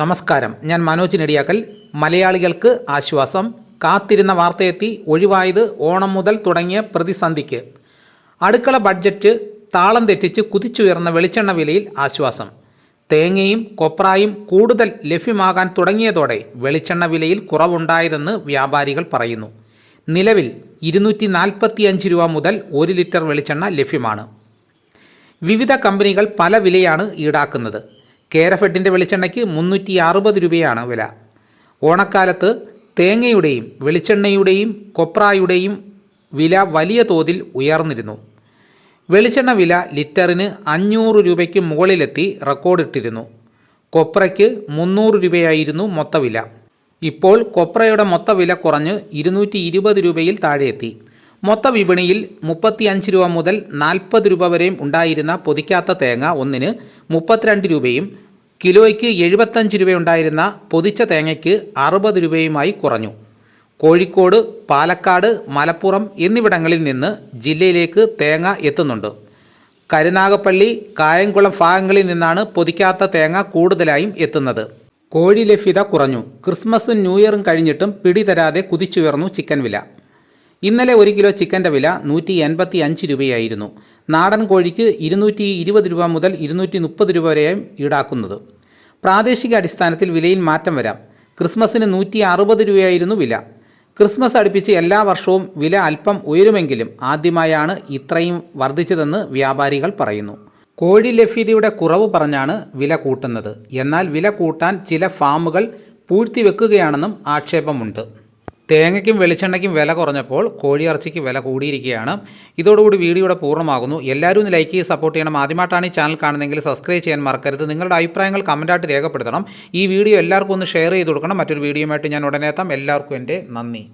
നമസ്കാരം, ഞാൻ മനോജ് നെടിയാക്കൽ. മലയാളികൾക്ക് ആശ്വാസം. കാത്തിരുന്ന വാർത്തയെത്തി. ഒഴിവായത് ഓണം മുതൽ തുടങ്ങിയ പ്രതിസന്ധിക്ക്. അടുക്കള ബഡ്ജറ്റ് താളം തെറ്റിച്ച് കുതിച്ചുയർന്ന വെളിച്ചെണ്ണ വിലയിൽ ആശ്വാസം. തേങ്ങയും കൊപ്രായും കൂടുതൽ ലഭ്യമാകാൻ തുടങ്ങിയതോടെ വെളിച്ചെണ്ണ വിലയിൽ കുറവുണ്ടായതെന്ന് വ്യാപാരികൾ പറയുന്നു. നിലവിൽ 245 രൂപ മുതൽ 1 ലിറ്റർ വെളിച്ചെണ്ണ ലഭ്യമാണ്. വിവിധ കമ്പനികൾ പല വിലയാണ് ഈടാക്കുന്നത്. കേരഫെഡിൻ്റെ വെളിച്ചെണ്ണയ്ക്ക് 360 രൂപയാണ് വില. ഓണക്കാലത്ത് തേങ്ങയുടെയും വെളിച്ചെണ്ണയുടെയും കൊപ്രായുടെയും വില വലിയ തോതിൽ ഉയർന്നിരുന്നു. വെളിച്ചെണ്ണ വില ലിറ്ററിന് 500 രൂപയ്ക്ക് മുകളിലെത്തി റെക്കോർഡിട്ടിരുന്നു. കൊപ്രയ്ക്ക് 300 രൂപയായിരുന്നു മൊത്തവില. ഇപ്പോൾ കൊപ്രയുടെ മൊത്തവില കുറഞ്ഞ് 220 രൂപയിൽ താഴെയെത്തി. മൊത്ത വിപണിയിൽ 35 രൂപ മുതൽ 40 രൂപ വരെയും ഉണ്ടായിരുന്ന പൊതിക്കാത്ത തേങ്ങ ഒന്നിന് 32 രൂപയും കിലോയ്ക്ക് 75 രൂപയുണ്ടായിരുന്ന പൊതിച്ച തേങ്ങയ്ക്ക് 60 രൂപയുമായി കുറഞ്ഞു. കോഴിക്കോട്, പാലക്കാട്, മലപ്പുറം എന്നിവിടങ്ങളിൽ നിന്ന് ജില്ലയിലേക്ക് തേങ്ങ എത്തുന്നുണ്ട്. കരുനാഗപ്പള്ളി, കായംകുളം ഭാഗങ്ങളിൽ നിന്നാണ് പൊതിക്കാത്ത തേങ്ങ കൂടുതലായും എത്തുന്നത്. കോഴി ലഭ്യത കുറഞ്ഞു. ക്രിസ്മസും ന്യൂ ഇയറും കഴിഞ്ഞിട്ടും പിടിതരാതെ കുതിച്ചുയർന്നു ചിക്കൻ വില. ഇന്നലെ 1 കിലോ ചിക്കൻ്റെ വില 185 രൂപയായിരുന്നു. നാടൻ കോഴിക്ക് 220 രൂപ മുതൽ 230 രൂപ വരെയും ഈടാക്കുന്നത്. പ്രാദേശിക അടിസ്ഥാനത്തിൽ വിലയിൽ മാറ്റം വരാം. ക്രിസ്മസിന് 160 രൂപയായിരുന്നു വില. ക്രിസ്മസ് അടുപ്പിച്ച് എല്ലാ വർഷവും വില അല്പം ഉയരുമെങ്കിലും ആദ്യമായാണ് ഇത്രയും വർദ്ധിച്ചതെന്ന് വ്യാപാരികൾ പറയുന്നു. കോഴി ലഭ്യതയുടെ കുറവ് പറഞ്ഞാണ് വില കൂട്ടുന്നത്. എന്നാൽ വില കൂട്ടാൻ ചില ഫാമുകൾ പൂഴ്ത്തിവെക്കുകയാണെന്നും ആക്ഷേപമുണ്ട്. തേങ്ങയ്ക്കും വെളിച്ചെണ്ണയ്ക്കും വില കുറഞ്ഞപ്പോൾ കോഴിയിറച്ചിക്ക് വില കൂടിയിരിക്കുകയാണ്. ഇതോടുകൂടി വീഡിയോയുടെ പൂർണ്ണമാകുന്നു. എല്ലാവരും ഒന്ന് ലൈക്ക് ചെയ്ത് സപ്പോർട്ട് ചെയ്യണം. ആദ്യമായിട്ടാണ് ഈ ചാനൽ കാണുന്നതെങ്കിൽ സബ്സ്ക്രൈബ് ചെയ്യാൻ മറക്കരുത്. നിങ്ങളുടെ അഭിപ്രായങ്ങൾ കമൻറ്റായിട്ട് രേഖപ്പെടുത്തണം. ഈ വീഡിയോ എല്ലാവർക്കും ഒന്ന് ഷെയർ ചെയ്ത് കൊടുക്കണം. മറ്റൊരു വീഡിയോയുമായിട്ട് ഞാൻ ഉടനെ എത്താം. എല്ലാവർക്കും എൻ്റെ നന്ദി.